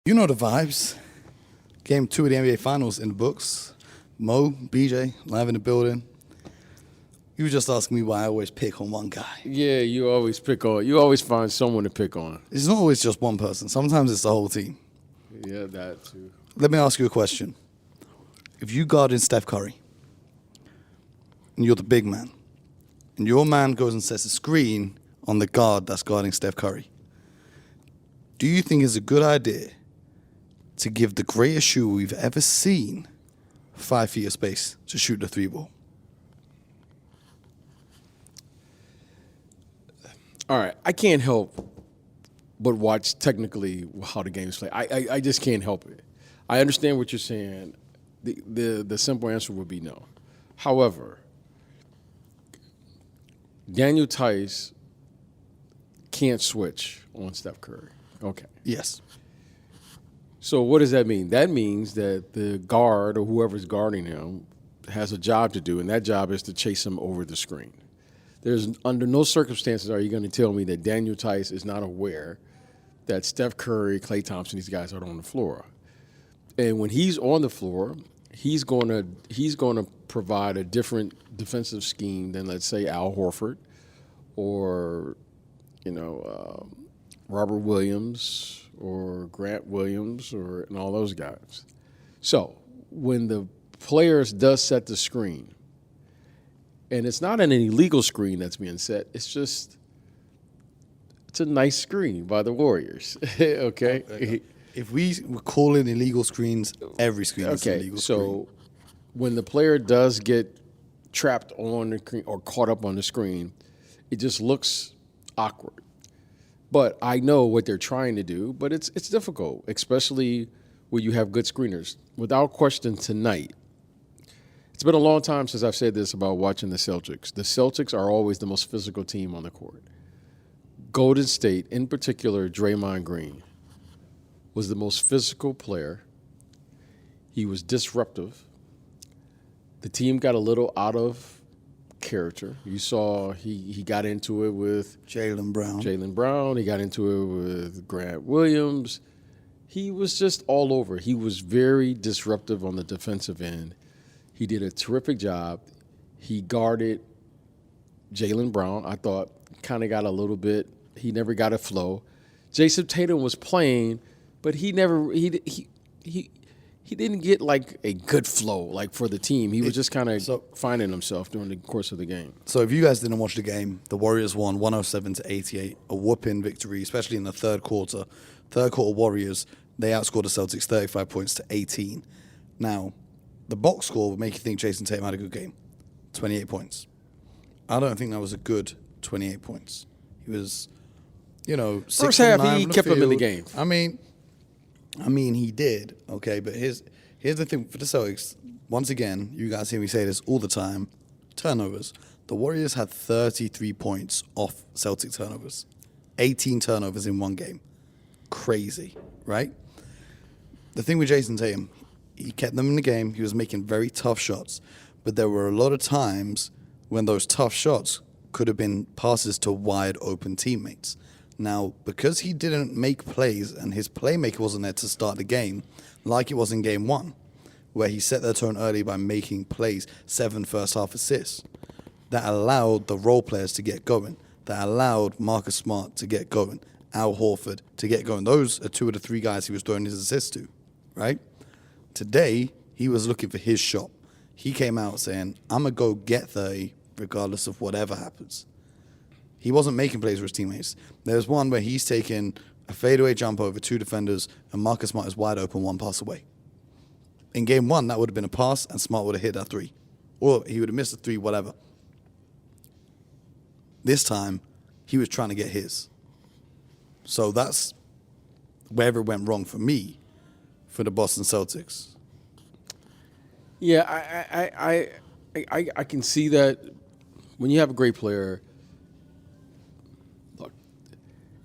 You know the vibes. Game 2 of the NBA Finals in the books. Mo, BJ, live in the building. You were just asking me why I always pick on one guy. Yeah, you always find someone to pick on. It's not always just one person. Sometimes it's the whole team. Yeah, that too. Let me ask you a question. If you guarded Steph Curry, and you're the big man, and your man goes and sets a screen on the guard that's guarding Steph Curry, do you think it's a good idea to give the greatest shooter we've ever seen 5 feet of space to shoot the three ball? All right, I can't help but watch technically how the game's played. I just can't help it. I understand what you're saying. The simple answer would be no. However, Daniel Tice can't switch on Steph Curry. Okay. Yes. So what does that mean? That means that the guard or whoever's guarding him has a job to do, and that job is to chase him over the screen. There's under no circumstances are you going to tell me that Daniel Tice is not aware that Steph Curry, Klay Thompson, these guys are on the floor. And when he's on the floor, he's going to provide a different defensive scheme than, let's say, Al Horford or Robert Williams or Grant Williams and all those guys. So when the players does set the screen, and it's not an illegal screen that's being set, it's a nice screen by the Warriors. Okay? If we were calling illegal screens, every screen is an illegal screen. So when the player does get trapped on the screen or caught up on the screen, it just looks awkward. But I know what they're trying to do, but it's difficult, especially when you have good screeners. Without question tonight, it's been a long time since I've said this about watching the Celtics. The Celtics are always the most physical team on the court. Golden State, in particular, Draymond Green, was the most physical player. He was disruptive. The team got a little out of character. You saw he got into it with Jaylen Brown. He got into it with Grant Williams. He was just all over. He was very disruptive on the defensive end. He did a terrific job. He guarded Jaylen Brown. I thought kind of got a little bit. He never got a flow. Jason Tatum was playing, but he didn't get like a good flow like for the team. He was just kind of finding himself during the course of the game. So if you guys didn't watch the game, the Warriors won 107-88, a whooping victory, especially in the third quarter. Third quarter Warriors, they outscored the Celtics 35 points to 18. Now, the box score would make you think Jason Tatum had a good game, 28 points. I don't think that was a good 28 points. He was, 6 First from half, 9 he from the kept him in the field. game. I mean, he did, okay, but here's the thing for the Celtics. Once again, you guys hear me say this all the time, turnovers. The Warriors had 33 points off Celtic turnovers. 18 turnovers in one game. Crazy, right? The thing with Jason Tatum, he kept them in the game. He was making very tough shots, but there were a lot of times when those tough shots could have been passes to wide open teammates. Now, because he didn't make plays and his playmaker wasn't there to start the game, like it was in game 1, where he set the tone early by making plays, 7 first half assists, that allowed the role players to get going, that allowed Marcus Smart to get going, Al Horford to get going. Those are 2 of the 3 guys he was throwing his assists to, right? Today, he was looking for his shot. He came out saying, I'm going to go get 30 regardless of whatever happens. He wasn't making plays for his teammates. There's one where he's taking a fadeaway jump over 2 defenders and Marcus Smart is wide open 1 pass away. In game 1, that would have been a pass and Smart would have hit that 3. Or he would have missed a 3, whatever. This time, he was trying to get his. So that's wherever it went wrong for me for the Boston Celtics. Yeah, I can see that when you have a great player. Look,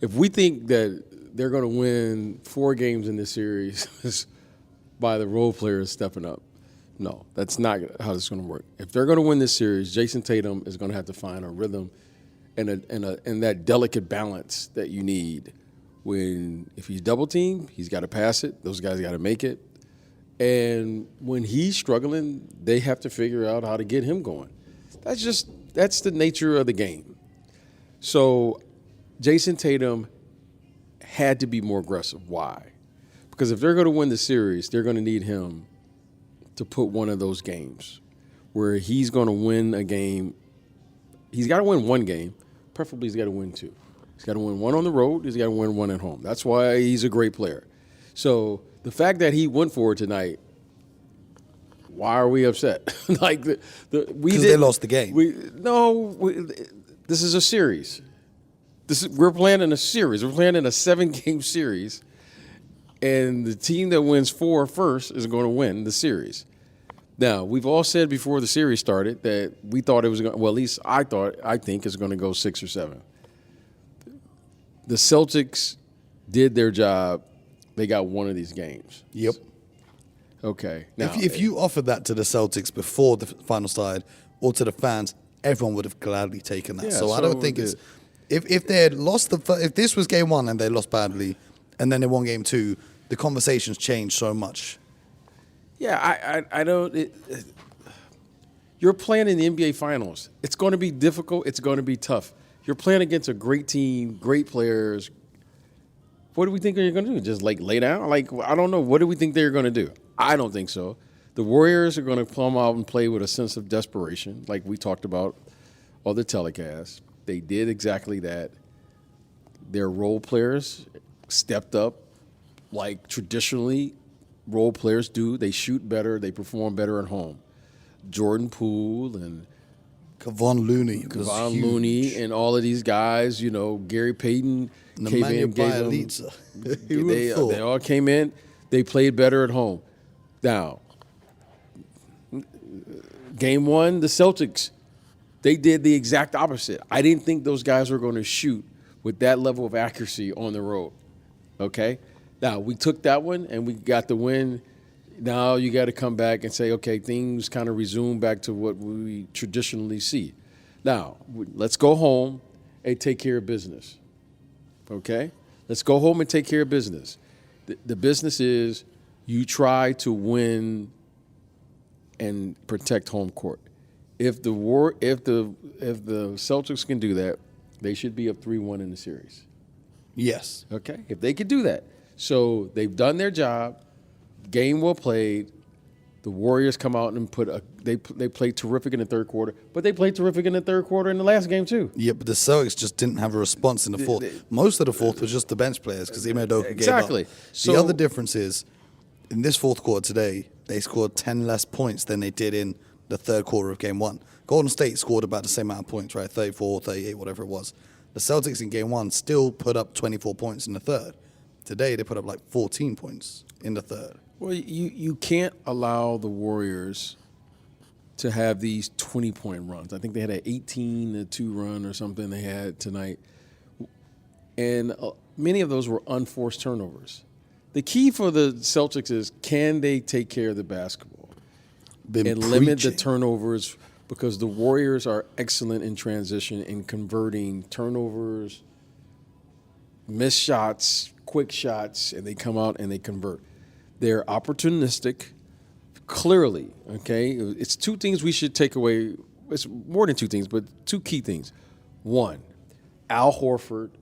if we think that they're going to win 4 games in this series by the role players stepping up, no, that's not how it's going to work. If they're going to win this series, Jason Tatum is going to have to find a rhythm and that delicate balance that you need If he's double teamed, he's got to pass it. Those guys got to make it. And when he's struggling, they have to figure out how to get him going. That's the nature of the game. So Jason Tatum had to be more aggressive. Why? Because if they're going to win the series, they're going to need him to put one of those games where he's going to win a game. He's got to win one game. Preferably, he's got to win two. He's got to win one on the road. He's got to win one at home. That's why he's a great player. So the fact that he went for it tonight, why are we upset? Because they lost the game. This is a series. We're playing in a series. We're playing in a 7-game series, and the team that wins 4 first is going to win the series. Now, we've all said before the series started that we thought it was going. Well, at least I think it's going to go 6 or 7. The Celtics did their job. They got one of these games. Yep. Okay. Now, if you offered that to the Celtics before the final started or to the fans, everyone would have gladly taken that. Yeah, so I don't think it's if they had lost if this was game 1 and they lost badly, and then they won game 2, the conversations changed so much. Yeah, I don't. You're playing in the NBA Finals. It's going to be difficult. It's going to be tough. You're playing against a great team, great players. What do we think they're going to do? Just lay down? I don't know. What do we think they're going to do? I don't think so. The Warriors are going to come out and play with a sense of desperation, like we talked about on the telecast. They did exactly that. Their role players stepped up like traditionally role players do. They shoot better. They perform better at home. Jordan Poole and Kevon Looney and all of these guys, Gary Payton came in, gave them. They all came in. They played better at home. Now, game 1, the Celtics, they did the exact opposite. I didn't think those guys were going to shoot with that level of accuracy on the road. Okay? Now, we took that one and we got the win. Now you got to come back and say, okay, things kind of resume back to what we traditionally see. Now, let's go home and take care of business. Okay? Let's go home and take care of business. The business is you try to win and protect home court. If the Celtics can do that, they should be up 3-1 in the series. Yes. Okay? If they could do that. So they've done their job. Game well played. The Warriors come out and they played terrific in the third quarter, but they played terrific in the third quarter in the last game too. Yeah, but the Celtics just didn't have a response in the fourth. Most of the fourth was just the bench players because Ime Udoka gave up. The other difference is, in this fourth quarter today, they scored 10 less points than they did in the third quarter of game 1. Golden State scored about the same amount of points, right? 34, 38, whatever it was. The Celtics in game 1 still put up 24 points in the third. Today, they put up like 14 points in the third. Well, you can't allow the Warriors to have these 20-point runs. I think they had an 18-2 run or something they had tonight. And many of those were unforced turnovers. The key for the Celtics is, can they take care of the basketball limit the turnovers? Because the Warriors are excellent in transition, in converting turnovers, missed shots, quick shots, and they come out and they convert. They're opportunistic, clearly, okay? It's 2 things we should take away. It's more than 2 things, but 2 key things. 1, Al Horford,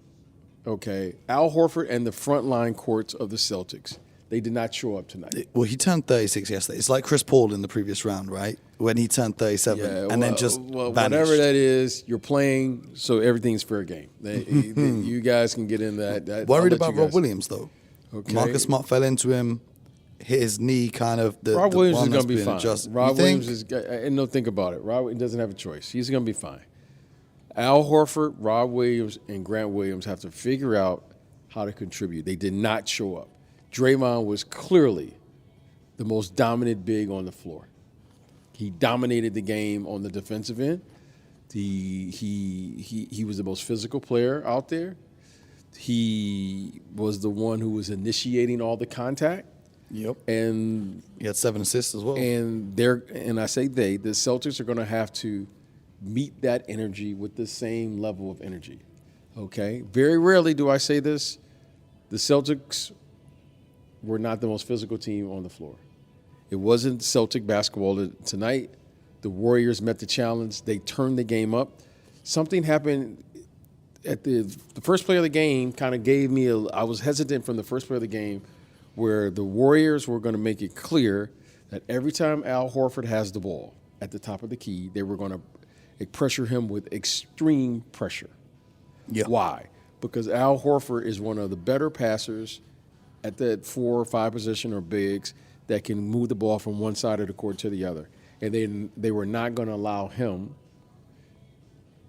okay? Al Horford and the frontline courts of the Celtics. They did not show up tonight. Well, he turned 36 yesterday. It's like Chris Paul in the previous round, right? When he turned 37 and then just vanished. Whatever that is, you're playing, so everything's fair game. You guys can get in that. Worried about Rob Williams, though. Okay. Marcus Smart fell into him, hit his knee kind of. Rob Williams is going to be fine. Rob Williams is, and no, think about it. Rob doesn't have a choice. He's going to be fine. Al Horford, Rob Williams, and Grant Williams have to figure out how to contribute. They did not show up. Draymond was clearly the most dominant big on the floor. He dominated the game on the defensive end. He was the most physical player out there. He was the one who was initiating all the contact. Yep. And he had 7 assists as well. And I say the Celtics are going to have to meet that energy with the same level of energy. Okay? Very rarely do I say this. the Celtics were not the most physical team on the floor. It wasn't Celtic basketball tonight. The Warriors met the challenge. They turned the game up. Something happened at the first play of the game kind of gave me I was hesitant from the first play of the game where the Warriors were going to make it clear that every time Al Horford has the ball at the top of the key, they were going to pressure him with extreme pressure. Yeah. Why? Because Al Horford is one of the better passers at that 4 or 5 position or bigs that can move the ball from one side of the court to the other. And then they were not going to allow him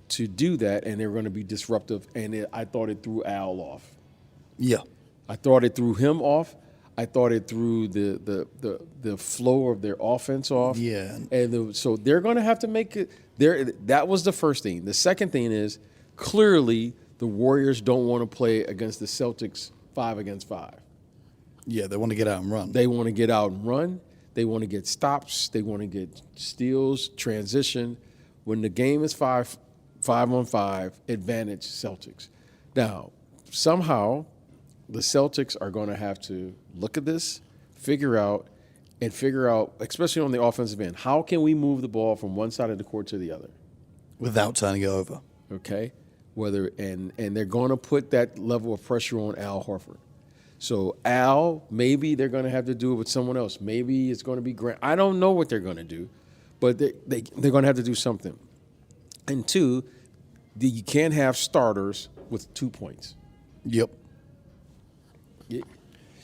to do that, and they were going to be disruptive. And I thought it threw Al off. Yeah. I thought it threw him off. I thought it threw the flow of their offense off. Yeah. And so they're going to have to make it. That was the first thing. The second thing is clearly the Warriors don't want to play against the Celtics 5 against 5. Yeah, they want to get out and run. They want to get out and run. They want to get stops. They want to get steals, transition. When the game is 5 on 5, advantage Celtics. Now, somehow the Celtics are going to have to look at this, figure out, especially on the offensive end, how can we move the ball from one side of the court to the other? Without turning it over. Okay? And they're going to put that level of pressure on Al Horford. So Al, maybe they're going to have to do it with someone else. Maybe it's going to be Grant. I don't know what they're going to do, but they're going to have to do something. And 2, you can't have starters with 2 points. Yep.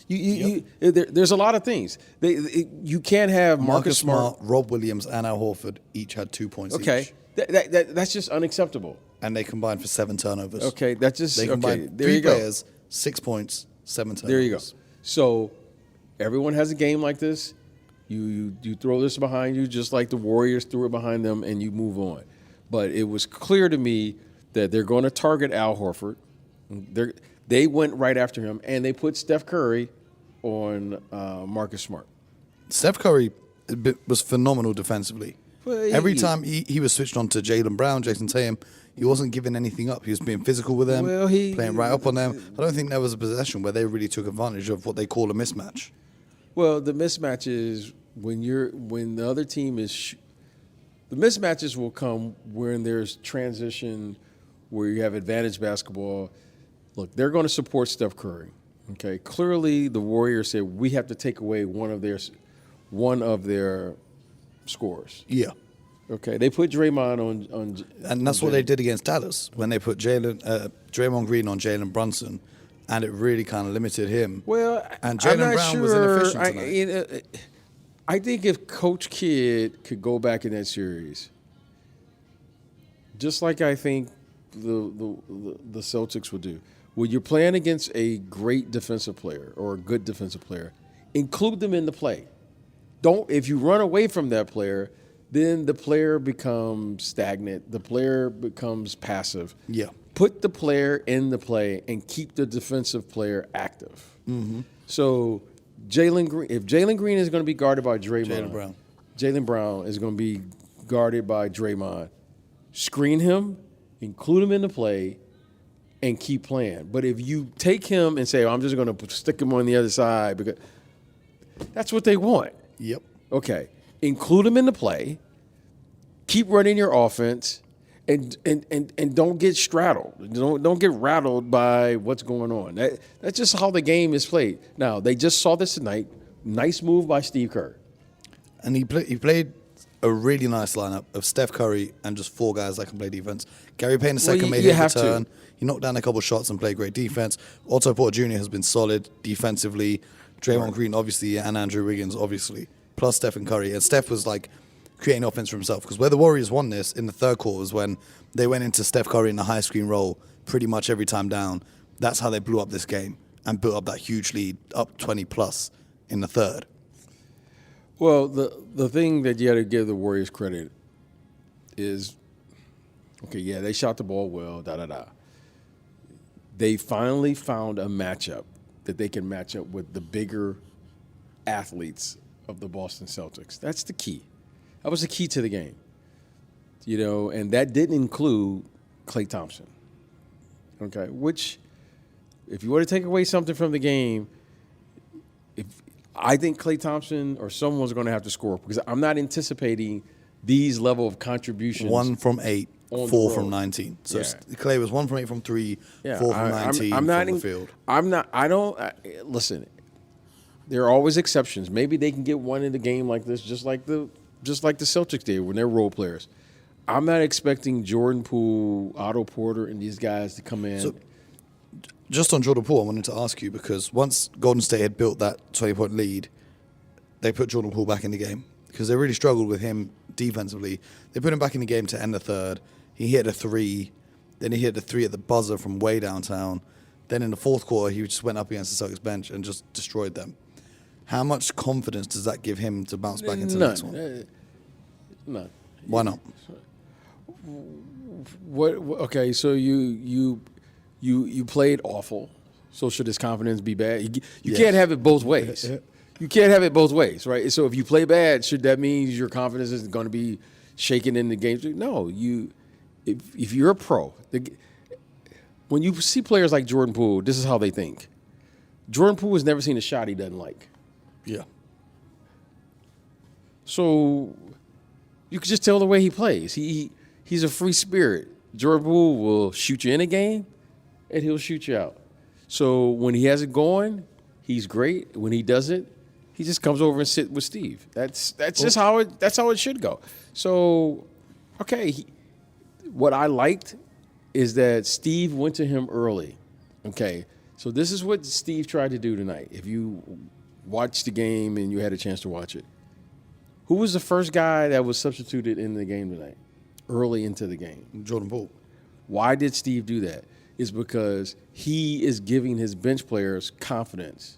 There's a lot of things. You can't have Marcus Smart, Rob Williams, and Al Horford each had 2 points okay, each. that's just unacceptable. And they combined for 7 turnovers. Okay, that's just They combined there 3 you go. players, 6 points, 7 turnovers. There you go. So everyone has a game like this. You throw this behind you just like the Warriors threw it behind them, and you move on. But it was clear to me that they're going to target Al Horford. They went right after him, and they put Steph Curry on Marcus Smart. Steph Curry was phenomenal defensively. Well, Every time he was switched on to Jaylen Brown, Jason Tatum, he wasn't giving anything up. He was being physical with them, playing right up on them. I don't think there was a possession where they really took advantage of what they call a mismatch. Well, the mismatch is when the other team is the mismatches will come when there's transition, where you have advantage basketball. Look, they're going to support Steph Curry. Okay, clearly the Warriors said we have to take away one of their scores. Yeah. Okay, they put Draymond on And that's what they did against Dallas when they put Draymond Green on Jalen Brunson, and it really kind of limited him. Well, and I'm Jaylen not Brown sure. was inefficient tonight. I think if Coach Kidd could go back in that series, just like I think the Celtics would do, when you're playing against a great defensive player or a good defensive player, include them in the play. If you run away from that player, then the player becomes stagnant. The player becomes passive. Yeah. Put the player in the play and keep the defensive player active. Mm-hmm. So if Jalen Green is going to be guarded by Draymond, Jaylen Brown is going to be guarded by Draymond. Screen him, include him in the play, and keep playing. But if you take him and say, I'm just going to stick him on the other side, because that's what they want. Yep. Okay. Include him in the play, keep running your offense, and don't get straddled. Don't get rattled by what's going on. That's just how the game is played. Now, they just saw this tonight. Nice move by Steve Kerr. And he played a really nice lineup of Steph Curry and just 4 guys that can play defense. Gary Payne II made his return. He knocked down a couple shots and played great defense. Otto Porter Jr. has been solid defensively. Draymond Green, obviously, and Andrew Wiggins, obviously. Plus Stephen Curry. And Steph was like creating offense for himself. Because where the Warriors won this in the third quarter was when they went into Steph Curry in the high screen role pretty much every time down. That's how they blew up this game and built up that huge lead, up 20 plus in the third. Well, the thing that you got to give the Warriors credit is, okay, yeah, they shot the ball well, They finally found a matchup that they can match up with the bigger athletes of the Boston Celtics. That's the key. That was the key to the game. And that didn't include Klay Thompson. Okay, which if you want to take away something from the game, if I think Klay Thompson or someone's going to have to score because I'm not anticipating these level of contributions. 1 from 8, On the 4 road. from 19. So Yeah. Clay was 1 from 8 from 3, Yeah, 4 from 19 from the field. Listen, there are always exceptions. Maybe they can get one in the game like this, just like the Celtics did when they're role players. I'm not expecting Jordan Poole, Otto Porter, and these guys to come in. So, just on Jordan Poole, I wanted to ask you because once Golden State had built that 20-point lead, they put Jordan Poole back in the game because they really struggled with him defensively. They put him back in the game to end the third. He hit a 3, then he hit the 3 at the buzzer from way downtown. Then in the fourth quarter, he just went up against the Celtics bench and just destroyed them. How much confidence does that give him to bounce back into the next one? None. Why not? What? Okay, so you played awful. So should his confidence be bad? You Yes. can't have it both ways. You can't have it both ways, right? So if you play bad, should that mean your confidence is going to be shaken in the game? No. If you're a pro, when you see players like Jordan Poole, this is how they think. Jordan Poole has never seen a shot he doesn't like. Yeah. So you can just tell the way he plays. He's a free spirit. Jordan Poole will shoot you in a game, and he'll shoot you out. So when he has it going, he's great. When he doesn't, he just comes over and sit with Steve. That's just how it should go. So, okay, what I liked is that Steve went to him early. Okay, so this is what Steve tried to do tonight. If you watched the game and you had a chance to watch it, who was the first guy that was substituted in the game tonight, early into the game? Jordan Poole. Why did Steve do that? It's because he is giving his bench players confidence.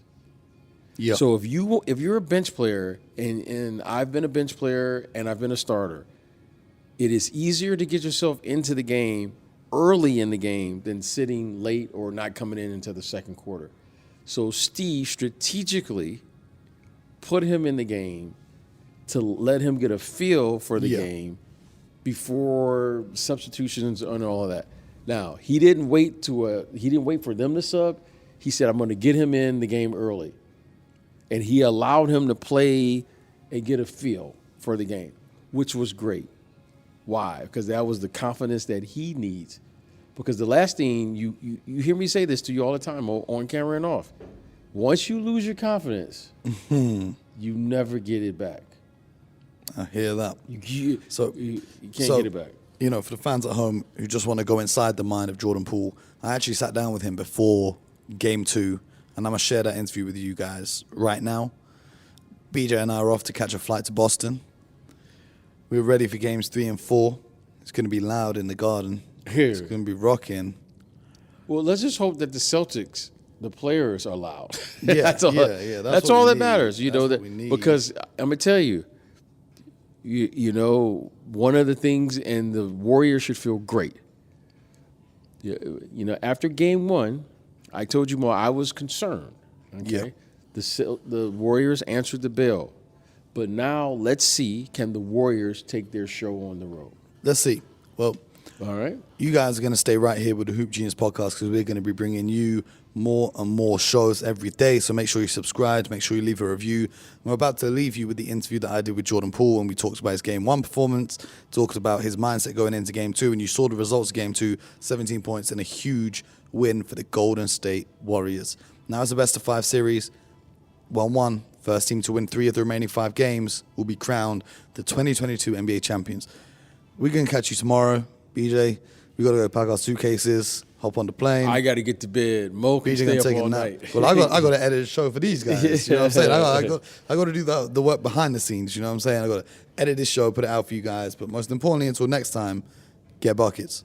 Yeah. So if you're a bench player, and I've been a bench player and I've been a starter, it is easier to get yourself into the game early in the game than sitting late or not coming in until the second quarter. So Steve strategically put him in the game to let him get a feel for the game before substitutions and all of that. Now, he didn't wait for them to sub. He said, I'm going to get him in the game early. And he allowed him to play and get a feel for the game, which was great. Why? Because that was the confidence that he needs. Because the last thing, you hear me say this to you all the time, on camera and off. Once you lose your confidence, you never get it back. I hear that. You can't get it back. You know, for the fans at home who just want to go inside the mind of Jordan Poole, I actually sat down with him before Game 2, and I'm going to share that interview with you guys right now. BJ and I are off to catch a flight to Boston. We're ready for Games 3 and 4. It's going to be loud in the Garden. It's going to be rocking. Well, let's just hope that the Celtics, the players, are loud. Yeah, that's all. yeah, That's what all we that need. matters. You That's know what that we need. because I'm gonna tell you. You know, one of the things, and the Warriors should feel great. You know, after Game 1, I told you more. I was concerned. Okay, the Warriors answered the bell, but now let's see, can the Warriors take their show on the road? Let's see. Well, All right. you guys are going to stay right here with the Hoop Genius podcast because we're going to be bringing you more and more shows every day. So make sure you subscribe. Make sure you leave a review. I'm about to leave you with the interview that I did with Jordan Poole, and we talked about his Game 1 performance, talked about his mindset going into Game 2, and you saw the results of Game 2, 17 points and a huge win for the Golden State Warriors. Now it's the best of 5 series. 1-1. First team to win 3 of the remaining 5 games will be crowned the 2022 NBA champions. We're going to catch you tomorrow. BJ, we got to go pack our suitcases, hop on the plane. I got to get to bed. Mo can BJ stay gonna up take a all nap. night. Well, I got to edit a show for these guys. You know what I'm saying? I got to do the work behind the scenes. You know what I'm saying? I got to edit this show, put it out for you guys. But most importantly, until next time, get buckets.